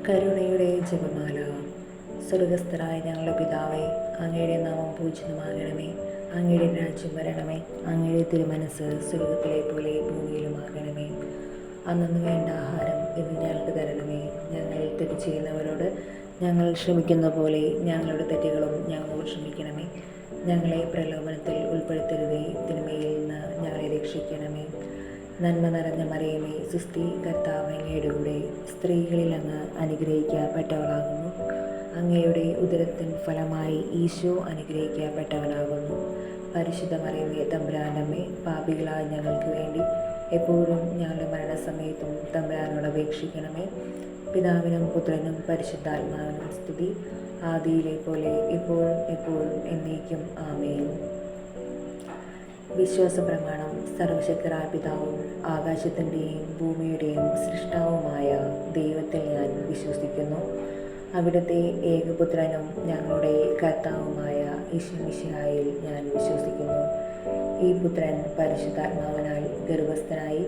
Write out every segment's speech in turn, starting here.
കരുണയുടെ ജപമാല. സ്വർഗസ്ഥനായ ഞങ്ങളുടെ പിതാവേ, അങ്ങയുടെ നാമം പൂജിതമാകണമേ. അങ്ങയുടെ രാജ്യം വരണമേ. അങ്ങയുടെ തിരുമനസ് സ്വർഗത്തിലെ പോലെ ഭൂമിയിലുമാകണമേ. അന്നു വേണ്ട ആഹാരം ഇന്ന് ഞങ്ങൾക്ക് തരണമേ. ഞങ്ങൾ തെറ്റ് ചെയ്യുന്നവരോട് ഞങ്ങൾ ക്ഷമിക്കുന്ന പോലെ ഞങ്ങളുടെ തെറ്റുകളും ഞങ്ങളോട് ക്ഷമിക്കണമേ. ഞങ്ങളെ പ്രലോഭനത്തിൽ ഉൾപ്പെടുത്തരുതേ, തിന്മയിൽ നിന്ന് ഞങ്ങളെ രക്ഷിക്കണമേ. നന്മ നിറഞ്ഞ മറിയമേ, സുസ്തി, കർത്താവ് അങ്ങയുടെ കൂടെ സ്ത്രീകളിൽ അങ്ങ് അനുഗ്രഹിക്കപ്പെട്ടവളാകുന്നു. അങ്ങയുടെ ഉദരത്തിൻ ഫലമായി ഈശോ അനുഗ്രഹിക്കപ്പെട്ടവനാകുന്നു. പരിശുദ്ധ മറിയമേ, തമ്പുരാനമ്മേ, പാപികളായ ഞങ്ങൾക്ക് വേണ്ടി എപ്പോഴും ഞങ്ങളുടെ മരണസമയത്തും തമ്പുരാനോട് അപേക്ഷിക്കണമേ. പിതാവിനും പുത്രനും പരിശുദ്ധാത്മാവിനും സ്തുതി, ആദിയിലെ പോലെ ഇപ്പോഴും എപ്പോഴും എന്നേക്കും ആമേൻ. വിശ്വാസ പ്രമാണം. സർവശക്തനായ പിതാവും ആകാശത്തിൻ്റെയും ഭൂമിയുടെയും സൃഷ്ടാവുമായ ദൈവത്തിൽ ഞാൻ വിശ്വസിക്കുന്നു. അവിടുത്തെ ഏകപുത്രനും ഞങ്ങളുടെ കർത്താവുമായ ഈശോമിശിഹായിൽ ഞാൻ വിശ്വസിക്കുന്നു. ഈ പുത്രൻ പരിശുദ്ധാത്മാവിനാൽ ഗർഭസ്ഥനായി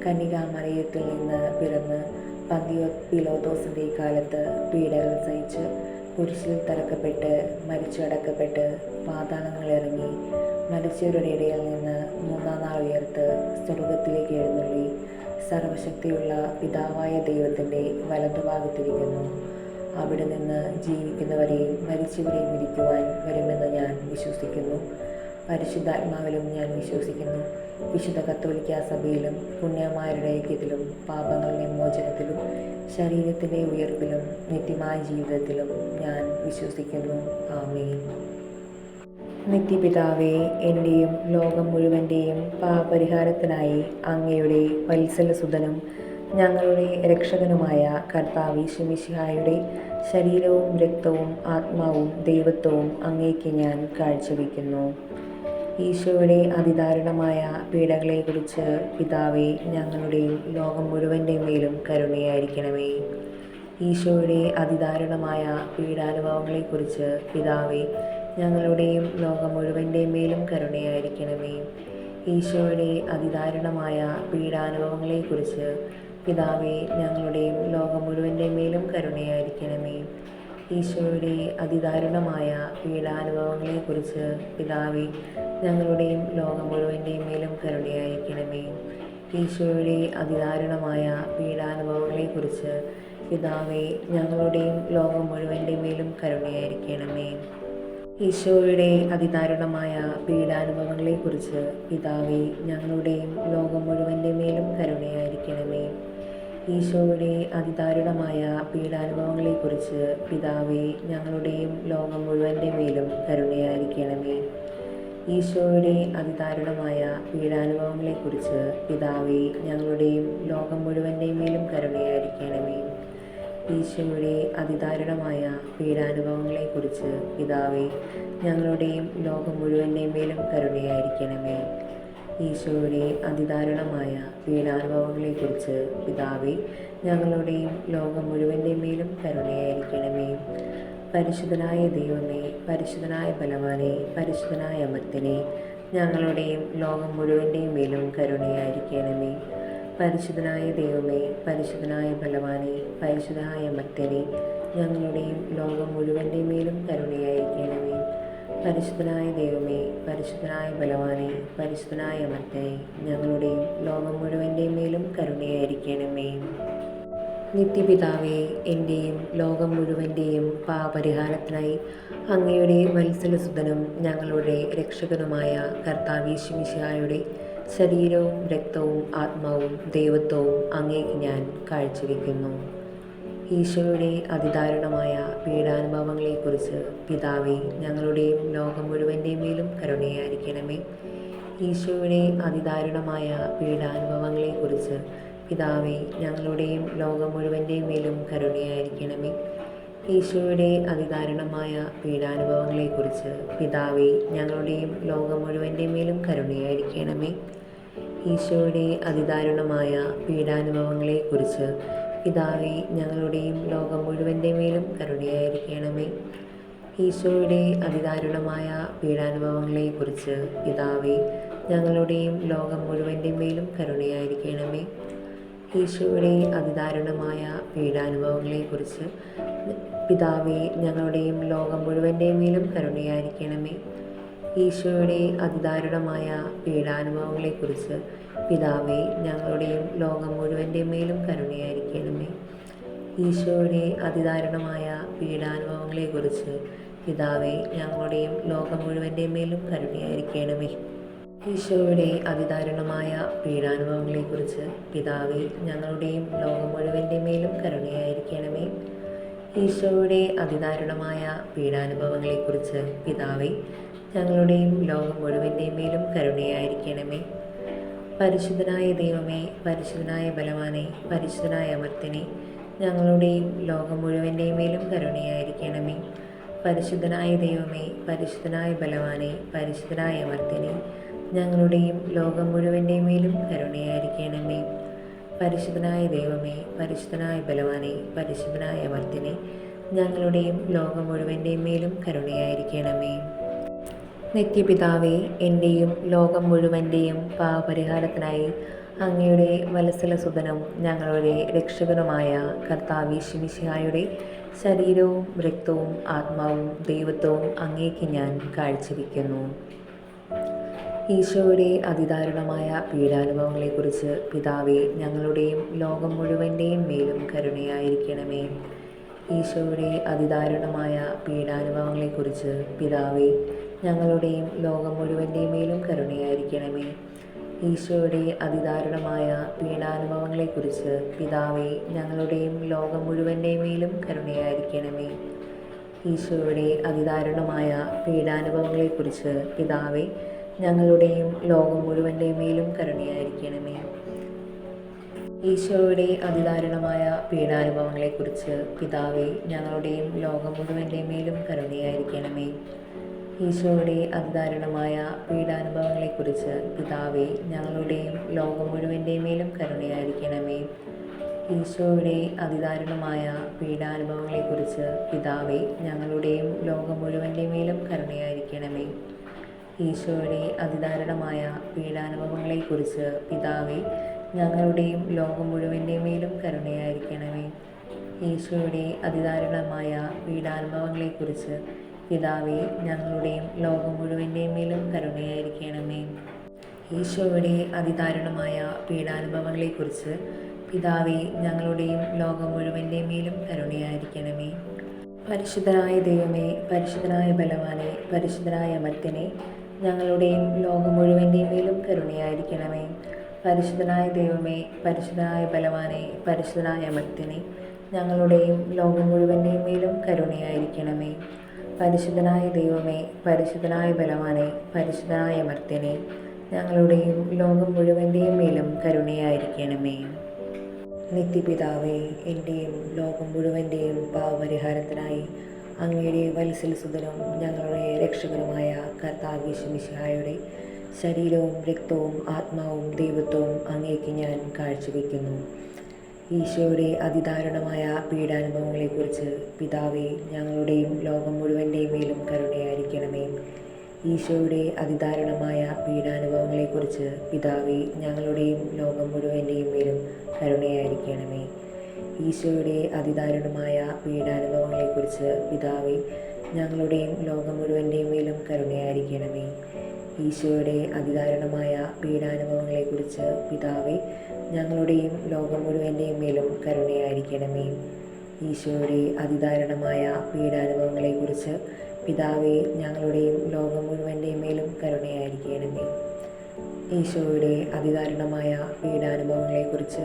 കന്യകാമറിയത്തിൽ നിന്ന് പിറന്ന് പന്തിയോസ് കാലത്ത് പീഡകൾ സഹിച്ച് കുരിശിൽ തറക്കപ്പെട്ട് മരിച്ചടക്കപ്പെട്ട് പാതാളങ്ങളിറങ്ങി മരിച്ചവരുടെ ഇടയിൽ നിന്ന് മൂന്നാം നാൾ ഉയർത്ത് സ്വർഗത്തിലേക്ക് എഴുന്നള്ളി സർവശക്തിയുള്ള പിതാവായ ദൈവത്തിൻ്റെ വലതുഭാഗത്തിരിക്കുന്നു. അവിടെ നിന്ന് ജീവിക്കുന്നവരെയും മരിച്ചവരെയും വിധിക്കുവാൻ വരുമെന്ന് ഞാൻ വിശ്വസിക്കുന്നു. പരിശുദ്ധാത്മാവിലും ഞാൻ വിശ്വസിക്കുന്നു. വിശുദ്ധ കത്തോലിക്കാ സഭയിലും പുണ്യന്മാരുടെ ഐക്യത്തിലും പാപങ്ങളുടെ മോചനത്തിലും ശരീരത്തിൻ്റെ ഉയർപ്പിലും നിത്യമായ ജീവിതത്തിലും ഞാൻ വിശ്വസിക്കുന്നു. ആമേൻ. നിത്യപിതാവേ, എൻ്റെയും ലോകം മുഴുവൻ്റെയും പാപപരിഹാരത്തിനായി അങ്ങയുടെ വത്സലസുതനും ഞങ്ങളുടെ രക്ഷകനുമായ കർത്താവ് ഈശോമിശിഹായുടെ ശരീരവും രക്തവും ആത്മാവും ദൈവത്വവും അങ്ങേക്ക് ഞാൻ കാഴ്ചവെക്കുന്നു. ഈശോയുടെ അതിദാരുണമായ പീഡകളെക്കുറിച്ച് പിതാവേ, ഞങ്ങളുടെയും ലോകം മുഴുവൻ്റെ മേലും കരുണയായിരിക്കണമേ. ഈശോയുടെ അതിദാരുണമായ പീഡാനുഭവങ്ങളെക്കുറിച്ച് പിതാവേ, ഞങ്ങളുടെയും ലോകം മുഴുവൻ്റെ മേലും കരുണയായിരിക്കണമേ. ഈശോയുടെ അതിദാരുണമായ പീഡാനുഭവങ്ങളെക്കുറിച്ച് പിതാവേ, ഞങ്ങളുടെയും ലോകം മുഴുവൻ്റെ മേലും കരുണയായിരിക്കണമേ. ഈശോയുടെ അതിദാരുണമായ പീഡാനുഭവങ്ങളെക്കുറിച്ച് പിതാവേ, ഞങ്ങളുടെയും ലോകം മുഴുവൻ്റെ മേലും കരുണയായിരിക്കണമേ. ഈശോയുടെ അതിദാരുണമായ പീഡാനുഭവങ്ങളെക്കുറിച്ച് പിതാവേ, ഞങ്ങളുടെയും ലോകം മുഴുവൻ്റെ മേലും കരുണയായിരിക്കണമേ. ഈശോയുടെ അതിദാരുണമായ പീഡാനുഭവങ്ങളെക്കുറിച്ച് പിതാവേ, ഞങ്ങളുടെയും ലോകം മുഴുവൻ്റെ മേലും കരുണയായിരിക്കണമേ. ഈശോയുടെ അതിദാരുണമായ പീഡാനുഭവങ്ങളെക്കുറിച്ച് പിതാവേ, ഞങ്ങളുടെയും ലോകം മുഴുവൻ്റെ മേലും കരുണയായിരിക്കണമേ. ഈശോയുടെ അതിദാരുണമായ പീഡാനുഭവങ്ങളെക്കുറിച്ച് പിതാവേ, ഞങ്ങളുടെയും ലോകം മുഴുവൻ്റെ മേലും കരുണയായിരിക്കണമേ. ഈശോയുടെ അതിദാരുണമായ പീഡാനുഭവങ്ങളെക്കുറിച്ച് പിതാവേ, ഞങ്ങളുടെയും ലോകം മുഴുവൻ്റെ മേലും കരുണയായിരിക്കണമേ. ഈശോയുടെ അതിദാരുണമായ പീഡാനുഭവങ്ങളെക്കുറിച്ച് പിതാവേ, ഞങ്ങളുടെയും ലോകം മുഴുവൻ്റെ മേലും കരുണയായിരിക്കണമേ. പരിശുദ്ധനായ ദൈവമേ, പരിശുദ്ധനായ ബലവാനെ, പരിശുദ്ധനായ അമർത്യനെ, ഞങ്ങളുടെയും ലോകം മുഴുവൻ്റെ മേലും കരുണയായിരിക്കണമേ. പരിശുദ്ധനായ ദൈവമേ, പരിശുദ്ധനായ ബലവാനെ, പരിശുദ്ധനായ അമർത്യനെ, ഞങ്ങളുടെയും ലോകം മുഴുവൻ്റെ മേലും കരുണയായിരിക്കണമേ. പരിശുദ്ധനായ ദൈവമേ, പരിശുദ്ധനായ ബലവാനെ, പരിശുദ്ധനായ അമർത്യനെ, ഞങ്ങളുടെയും ലോകം മുഴുവൻ്റെ മേലും കരുണയായിരിക്കണമേ. നിത്യപിതാവേ, എൻ്റെയും ലോകം മുഴുവൻ്റെയും പാപപരിഹാരത്തിനായി അങ്ങയുടെ വത്സലസുതനും ഞങ്ങളുടെ രക്ഷകനുമായ കർത്താവ് ഈശോമിശിഹായുടെ ശരീരവും രക്തവും ആത്മാവും ദൈവത്വവും അങ്ങേക്ക് ഞാൻ കാഴ്ചവെക്കുന്നു. ഈശോയുടെ അതിദാരുണമായ പീഡാനുഭവങ്ങളെക്കുറിച്ച് പിതാവേ, ഞങ്ങളുടെയും ലോകം മുഴുവൻ്റെ മേലും കരുണയായിരിക്കണമേ. ഈശോയുടെ അതിദാരുണമായ പീഡാനുഭവങ്ങളെക്കുറിച്ച് പിതാവേ, ഞങ്ങളുടെയും ലോകം മുഴുവൻ്റെ മേലും കരുണയായിരിക്കണമേ. ഈശോയുടെ അതിദാരുണമായ പീഡാനുഭവങ്ങളെക്കുറിച്ച് പിതാവേ, ഞങ്ങളുടെയും ലോകം മുഴുവൻ്റെ മേലും കരുണയായിരിക്കണമേ. ഈശോയുടെ അതിദാരുണമായ പീഡാനുഭവങ്ങളെക്കുറിച്ച് പിതാവേ, ഞങ്ങളുടെയും ലോകം മുഴുവൻ്റെ മേലും കരുണയായിരിക്കണമേ. ഈശോയുടെ അതിദാരുണമായ പീഡാനുഭവങ്ങളെക്കുറിച്ച് പിതാവേ, ഞങ്ങളുടെയും ലോകം മുഴുവൻ്റെ മേലും കരുണയായിരിക്കണമേ. ഈശോയുടെ അതിദാരുണമായ പീഡാനുഭവങ്ങളെക്കുറിച്ച് പിതാവേ, ഞങ്ങളുടെയും ലോകം മുഴുവൻ്റെയും മേലും കരുണയായിരിക്കണമേ. ഈശോയുടെ അതിദാരുണമായ പീഡാനുഭവങ്ങളെക്കുറിച്ച് പിതാവേ, ഞങ്ങളുടെയും ലോകം മുഴുവൻ്റെയും മേലും കരുണയായിരിക്കണമേ. ഈശോയുടെ അതിദാരുണമായ പീഡാനുഭവങ്ങളെക്കുറിച്ച് പിതാവേ, ഞങ്ങളുടെയും ലോകം മുഴുവൻ്റെയും മേലും കരുണയായിരിക്കണമേ. ഈശോയുടെ അതിദാരുണമായ പീഡാനുഭവങ്ങളെക്കുറിച്ച് പിതാവേ, ഞങ്ങളുടെയും ലോകം മുഴുവൻ്റെയും മേലും കരുണയായിരിക്കണമേ. ഈശോയുടെ അതിദാരുണമായ പീഡാനുഭവങ്ങളെക്കുറിച്ച് പിതാവേ, ഞങ്ങളുടെയും ലോകം മുഴുവൻ്റെയും മേലും കരുണയായിരിക്കണമേ. പരിശുദ്ധനായ ദൈവമേ, പരിശുദ്ധനായ ബലവാനെ, പരിശുദ്ധനായ അമർത്യനെ, ഞങ്ങളുടെയും ലോകം മുഴുവൻ്റെയും മേലും കരുണയായിരിക്കണമേ. പരിശുദ്ധനായ ദൈവമേ, പരിശുദ്ധനായ ബലവാനെ, പരിശുദ്ധനായ അമർത്യനെ, ഞങ്ങളുടെയും ലോകം മുഴുവൻ്റെയും മേലും കരുണയായിരിക്കണമേ. പരിശുദ്ധനായ ദൈവമേ, പരിശുദ്ധനായ ബലവാനെ, പരിശുദ്ധനായ അമർത്യനെ, ഞങ്ങളുടെയും ലോകം മുഴുവൻ്റെയും മേലും കരുണയായിരിക്കണമേ. നിത്യപിതാവേ, എൻ്റെയും ലോകം മുഴുവൻ്റെയും പാപപരിഹാരത്തിനായി അങ്ങയുടെ വത്സലസുതനും ഞങ്ങളുടെ രക്ഷകനുമായ കർത്താവീശോ മിശിഹായുടെ ശരീരവും രക്തവും ആത്മാവും ദൈവത്വവും അങ്ങേക്ക് ഞാൻ കാഴ്ചവെക്കുന്നു. ഈശോയുടെ അതിദാരുണമായ പീഡാനുഭവങ്ങളെക്കുറിച്ച് പിതാവേ, ഞങ്ങളുടെയും ലോകം മുഴുവൻ്റെയും മേലും കരുണയായിരിക്കണമേ. ഈശോയുടെ അതിദാരുണമായ പീഡാനുഭവങ്ങളെക്കുറിച്ച് പിതാവേ, ഞങ്ങളുടെയും ലോകം മുഴുവൻ്റെയും മേലും കരുണയായിരിക്കണമേ. ഈശോയുടെ അതിദാരുണമായ പീഡാനുഭവങ്ങളെക്കുറിച്ച് പിതാവേ, ഞങ്ങളുടെയും ലോകം മുഴുവൻ്റെയും മേലും കരുണയായിരിക്കണമേ. ഈശോയുടെ അതിദാരുണമായ പീഡാനുഭവങ്ങളെക്കുറിച്ച് പിതാവേ, ഞങ്ങളുടെയും ലോകം മുഴുവൻ്റെയും മേലും കരുണയായിരിക്കണമേ. ഈശോയുടെ അതിദാരുണമായ പീഡാനുഭവങ്ങളെക്കുറിച്ച് പിതാവേ, ഞങ്ങളുടെയും ലോകം മുഴുവൻ്റെയും മേലും കരുണയായിരിക്കണമേ. ഈശോയുടെ അതിദാരുണമായ പീഡാനുഭവങ്ങളെക്കുറിച്ച് പിതാവേ, ഞങ്ങളുടെയും ലോകം മുഴുവൻ്റെയും മേലും കരുണയായിരിക്കണമേ. ഈശോയുടെ അതിദാരുണമായ പീഡാനുഭവങ്ങളെക്കുറിച്ച് പിതാവേ, ഞങ്ങളുടെയും ലോകം മുഴുവൻ്റെയും മേലും കരുണയായിരിക്കണമേ. ഈശോയുടെ അതിദാരുണമായ പീഡാനുഭവങ്ങളെക്കുറിച്ച് പിതാവേ, ഞങ്ങളുടെയും ലോകം മുഴുവൻ്റെയും മേലും കരുണയായിരിക്കണമേ. ഈശോയുടെ അതിദാരുണമായ പീഡാനുഭവങ്ങളെക്കുറിച്ച് പിതാവേ, ഞങ്ങളുടെയും ലോകം മുഴുവൻ്റെയും മേലും കരുണയായിരിക്കണമേ. ഈശോയുടെ അതിദാരുണമായ പീഡാനുഭവങ്ങളെക്കുറിച്ച് പിതാവേ, ഞങ്ങളുടെയും ലോകം മുഴുവൻ്റെയും മേലും കരുണയായിരിക്കണമേ. പരിശുദ്ധനായ ദൈവമേ, പരിശുദ്ധനായ ബലവാനെ, പരിശുദ്ധനായ അമർത്യനെ, ഞങ്ങളുടെയും ലോകം മുഴുവൻ്റെയും മേലും കരുണയായിരിക്കണമേ. പരിശുദ്ധനായ ദൈവമേ, പരിശുദ്ധനായ ബലവാനെ, പരിശുദ്ധനായ അമർത്യനെ, ഞങ്ങളുടെയും ലോകം മുഴുവൻ്റെയും മേലും കരുണയായിരിക്കണമേ. പരിശുദ്ധനായ ദൈവമേ, പരിശുദ്ധനായ ബലവാനെ, പരിശുദ്ധനായ അമർത്യനെ, ഞങ്ങളുടെയും ലോകം മുഴുവൻ്റെയും മേലും കരുണയായിരിക്കണമേ. നിത്യപിതാവേ, എൻ്റെയും ലോകം മുഴുവൻ്റെയും പാപപരിഹാരത്തിനായി അങ്ങയുടെ വത്സലസുതനും ഞങ്ങളുടെ രക്ഷകനുമായ കർത്താവീശോ മിശിഹായുടെ ശരീരവും രക്തവും ആത്മാവും ദൈവത്വവും അങ്ങേക്ക് ഞാൻ കാഴ്ചവെക്കുന്നു. ഈശോയുടെ അതിദാരുണമായ പീഡാനുഭവങ്ങളെക്കുറിച്ച് പിതാവേ, ഞങ്ങളുടെയും ലോകം മുഴുവൻ്റെയും മേലും കരുണയായിരിക്കണമേ. ഈശോയുടെ അതിദാരുണമായ പീഡാനുഭവങ്ങളെക്കുറിച്ച് പിതാവേ, ഞങ്ങളുടെയും ലോകം മുഴുവൻ്റെയും മേലും കരുണയായിരിക്കണമേ. ഈശോയുടെ അതിദാരുണമായ പീഡാനുഭവങ്ങളെക്കുറിച്ച് പിതാവേ, ഞങ്ങളുടെയും ലോകം മുഴുവൻ്റെയും മേലും കരുണയായിരിക്കണമേ. ഈശോയുടെ അതിദാരുണമായ പീഡാനുഭവങ്ങളെക്കുറിച്ച് പിതാവേ, ഞങ്ങളുടെയും ലോകം മുഴുവൻ്റെയും മേലും കരുണയായിരിക്കണമേ. ഈശോയുടെ അതിദാരുണമായ പീഡാനുഭവങ്ങളെക്കുറിച്ച് പിതാവേ, ഞങ്ങളുടെയും ലോകം മുഴുവൻ്റെയും മേലും കരുണയായിരിക്കണമേ. ഈശോയുടെ അതിദാരുണമായ പീഡാനുഭവങ്ങളെക്കുറിച്ച്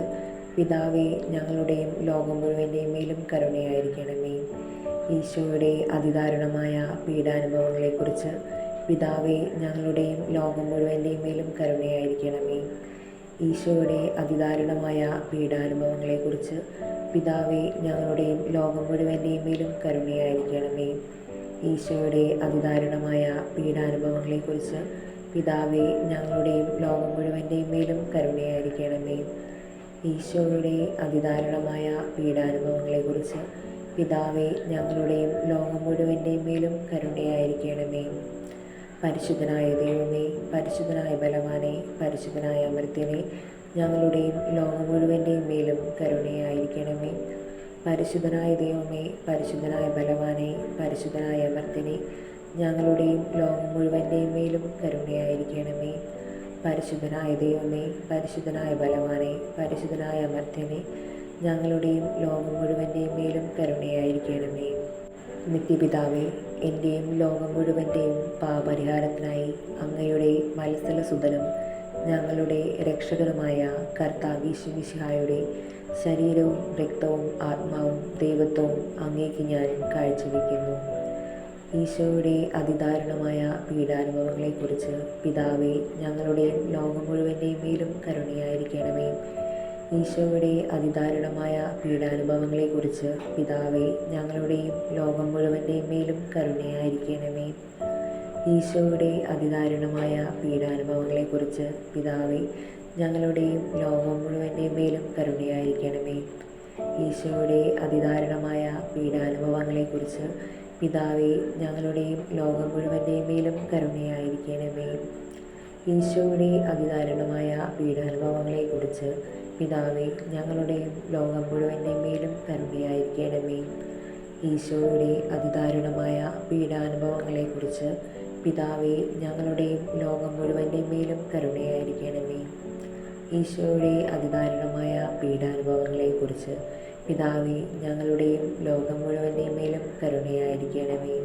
പിതാവേ, ഞങ്ങളുടെയും ലോകം മുഴുവൻ്റെയും മേലും കരുണയായിരിക്കണമേ. ഈശോയുടെ അതിദാരുണമായ പീഡാനുഭവങ്ങളെക്കുറിച്ച് പിതാവേ, ഞങ്ങളുടെയും ലോകം മുഴുവൻ്റെയും മേലും കരുണയായിരിക്കണമേ. ഈശോയുടെ അതിദാരുണമായ പീഡാനുഭവങ്ങളെക്കുറിച്ച് പിതാവേ, ഞങ്ങളുടെയും ലോകം മുഴുവൻ്റെയും മേലും കരുണയായിരിക്കണമേ. ഈശോയുടെ അതിദാരുണമായ പീഡാനുഭവങ്ങളെക്കുറിച്ച് പിതാവേ, ഞങ്ങളുടെയും ലോകം മുഴുവൻ്റെയും മേലും കരുണയായിരിക്കണമേ. ഈശോയുടെ അതിദാരുണമായ പീഡാനുഭവങ്ങളെക്കുറിച്ച് പിതാവേ, ഞങ്ങളുടെയും ലോകം മുഴുവൻ്റെയും മേലും കരുണയായിരിക്കണമേ. പരിശുദ്ധനായ ദൈവമേ, പരിശുദ്ധനായ ബലവാനെ, പരിശുദ്ധനായ അമർത്യനെ, ഞങ്ങളുടെയും ലോകം മുഴുവൻ്റെയും മേലും കരുണയായിരിക്കണമേ. പരിശുദ്ധനായ ദൈവമേ, പരിശുദ്ധനായ ബലവാനെ, പരിശുദ്ധനായ അമർത്യനെ, ഞങ്ങളുടെയും ലോകം മുഴുവൻ്റെയും മേലും കരുണയായിരിക്കണമേ. പരിശുദ്ധനായ ദൈവമേ, പരിശുദ്ധനായ ബലവാനെ, പരിശുദ്ധനായ അമർത്യനെ, ഞങ്ങളുടെയും ലോകം മുഴുവൻ്റെയും മേലും കരുണയായിരിക്കണമേ. നിത്യപിതാവേ, എൻ്റെയും ലോകം മുഴുവൻ്റെയും പാപപരിഹാരത്തിനായി അങ്ങയുടെ വത്സലസുതനും ഞങ്ങളുടെ രക്ഷകനുമായ കർത്താവ് യേശുമിശിഹായുടെ ശരീരവും രക്തവും ആത്മാവും ദൈവത്വവും അങ്ങേക്ക് ഞാൻ കാഴ്ചവെക്കുന്നു. ഈശോയുടെ അതിദാരുണമായ പീഡാനുഭവങ്ങളെക്കുറിച്ച് പിതാവേ, ഞങ്ങളുടെയും ലോകം മുഴുവൻ്റെയും മേലും കരുണയായിരിക്കണമേ. ഈശോയുടെ അതിദാരുണമായ പീഡാനുഭവങ്ങളെക്കുറിച്ച് പിതാവേ, ഞങ്ങളുടെയും ലോകം മുഴുവൻ്റെയും മേലും കരുണയായിരിക്കണമേ. ഈശോയുടെ അതിദാരുണമായ പീഡാനുഭവങ്ങളെക്കുറിച്ച് പിതാവേ, ഞങ്ങളുടെയും ലോകം മുഴുവൻ്റെയും മേലും കരുണയായിരിക്കണമേ. ഈശോയുടെ അതിദാരുണമായ പീഡാനുഭവങ്ങളെക്കുറിച്ച് പിതാവേ, ഞങ്ങളുടെയും ലോകം മുഴുവൻ്റെയും മേലും കരുണയായിരിക്കണമേ. ഈശോയുടെ അതിദാരുണമായ പീഡാനുഭവങ്ങളെക്കുറിച്ച് പിതാവേ, ഞങ്ങളുടെയും ലോകം മുഴുവൻ്റെയും മേലും കരുണയായിരിക്കണമേ. ഈശോയുടെ അതിദാരുണമായ പീഡാനുഭവങ്ങളെക്കുറിച്ച് പിതാവേ, ഞങ്ങളുടെയും ലോകം മുഴുവൻ്റെയും മേലും കരുണയായിരിക്കണമേ. ഈശോയുടെ അതിദാരുണമായ പീഡാനുഭവങ്ങളെക്കുറിച്ച് പിതാവേ, ഞങ്ങളുടെയും ലോകം മുഴുവൻ്റെയും മേലും കരുണയായിരിക്കണമേ.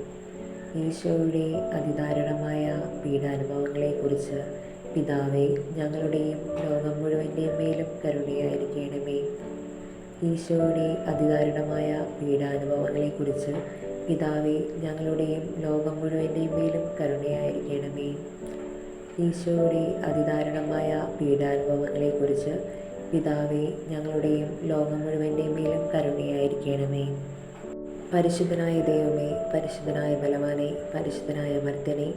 ഈശോയുടെ അതിദാരുണമായ പീഡാനുഭവങ്ങളെക്കുറിച്ച് പിതാവേ, ഞങ്ങളുടെയും ലോകം മുഴുവൻ്റെയും മേലും കരുണയായിരിക്കണമേ. ഈശോയുടെ അതിദാരുണമായ പീഡാനുഭവങ്ങളെക്കുറിച്ച് പിതാവേ, ഞങ്ങളുടെയും ലോകം മുഴുവൻ്റെയും മേലും കരുണയായിരിക്കണമേ. ഈശോയുടെ അതിദാരുണമായ പീഡാനുഭവങ്ങളെക്കുറിച്ച് പിതാവേ, ഞങ്ങളുടെയും ലോകം മുഴുവൻ്റെയും മേലും കരുണയായിരിക്കണമേ. പരിശുദ്ധനായ ദൈവമേ, പരിശുദ്ധനായ ബലവാനെ, പരിശുദ്ധനായ അമർത്യനെ,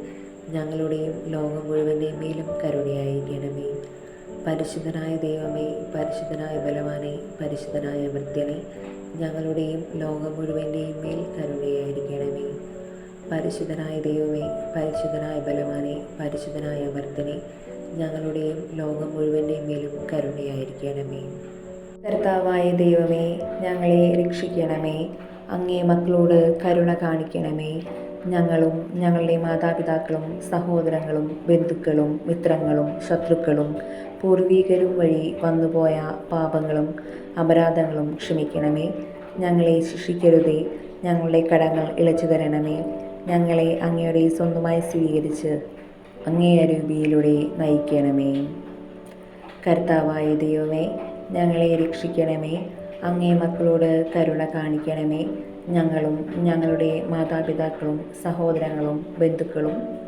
ഞങ്ങളുടെയും ലോകം മുഴുവൻ്റെയും മേലും കരുണയായിരിക്കണമേ. പരിശുദ്ധനായ ദൈവമേ, പരിശുദ്ധനായ ബലവാനെ, പരിശുദ്ധനായ അമർത്യനെ, ഞങ്ങളുടെയും ലോകം മുഴുവൻ്റെയും മേൽ കരുണയായിരിക്കണമേ. പരിശുദ്ധനായ ദൈവമേ, പരിശുദ്ധനായ ബലവാനെ, പരിശുദ്ധനായ അമർത്യനെ, ഞങ്ങളുടെയും ലോകം മുഴുവൻ്റെയും മേലും കരുണയായിരിക്കണമേ. കർത്താവായ ദൈവമേ, ഞങ്ങളെ രക്ഷിക്കണമേ. അങ്ങേ മക്കളോട് കരുണ കാണിക്കണമേ. ഞങ്ങളും ഞങ്ങളുടെ മാതാപിതാക്കളും സഹോദരങ്ങളും ബന്ധുക്കളും മിത്രങ്ങളും ശത്രുക്കളും പൂർവീകരും വഴി വന്നുപോയ പാപങ്ങളും അപരാധങ്ങളും ക്ഷമിക്കണമേ. ഞങ്ങളെ ശിക്ഷിക്കരുതേ. ഞങ്ങളുടെ കടങ്ങൾ ഇളച്ചു തരണമേ. ഞങ്ങളെ അങ്ങയുടെ സ്വന്തമായി സ്വീകരിച്ച് അങ്ങേ അരൂപിയിലൂടെ നയിക്കണമേ. കർത്താവായ ദൈവമേ, ഞങ്ങളെ രക്ഷിക്കണമേ. അങ്ങേ മക്കളോട് കരുണ കാണിക്കണമേ. ഞങ്ങളും ഞങ്ങളുടെ മാതാപിതാക്കളും സഹോദരങ്ങളും ബന്ധുക്കളും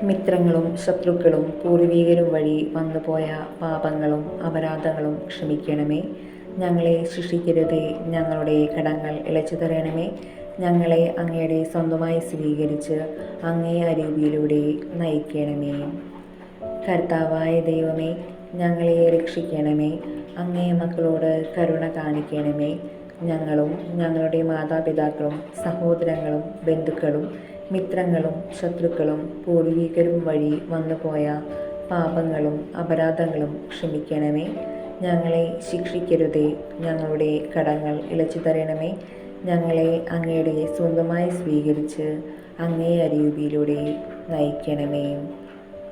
മിത്രങ്ങളും ശത്രുക്കളും പൂർവീകരും വഴി വന്നുപോയ പാപങ്ങളും അപരാധങ്ങളും ക്ഷമിക്കണമേ. ഞങ്ങളെ ശിക്ഷിക്കരുതേ. ഞങ്ങളുടെ കടങ്ങൾ ഇളച്ചു തരണമേ. ഞങ്ങളെ അങ്ങയുടെ സ്വന്തമായി സ്വീകരിച്ച് അങ്ങേ അരൂപിയിലൂടെ നയിക്കണമേ. കർത്താവായ ദൈവമേ, ഞങ്ങളെ രക്ഷിക്കണമേ. അങ്ങേ മക്കളോട് കരുണ കാണിക്കണമേ. ഞങ്ങളും ഞങ്ങളുടെ മാതാപിതാക്കളും സഹോദരങ്ങളും ബന്ധുക്കളും മിത്രങ്ങളും ശത്രുക്കളും പൂർവീകരും വഴി വന്നുപോയ പാപങ്ങളും അപരാധങ്ങളും ക്ഷമിക്കണമേ. ഞങ്ങളെ ശിക്ഷിക്കരുതേ. ഞങ്ങളുടെ കടങ്ങൾ ഇളച്ചു തരണമേ. ഞങ്ങളെ അങ്ങയുടെ സ്വന്തമായി സ്വീകരിച്ച് അങ്ങേ അരൂപിയിലൂടെ നയിക്കണമേ.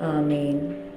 ആമേൻ.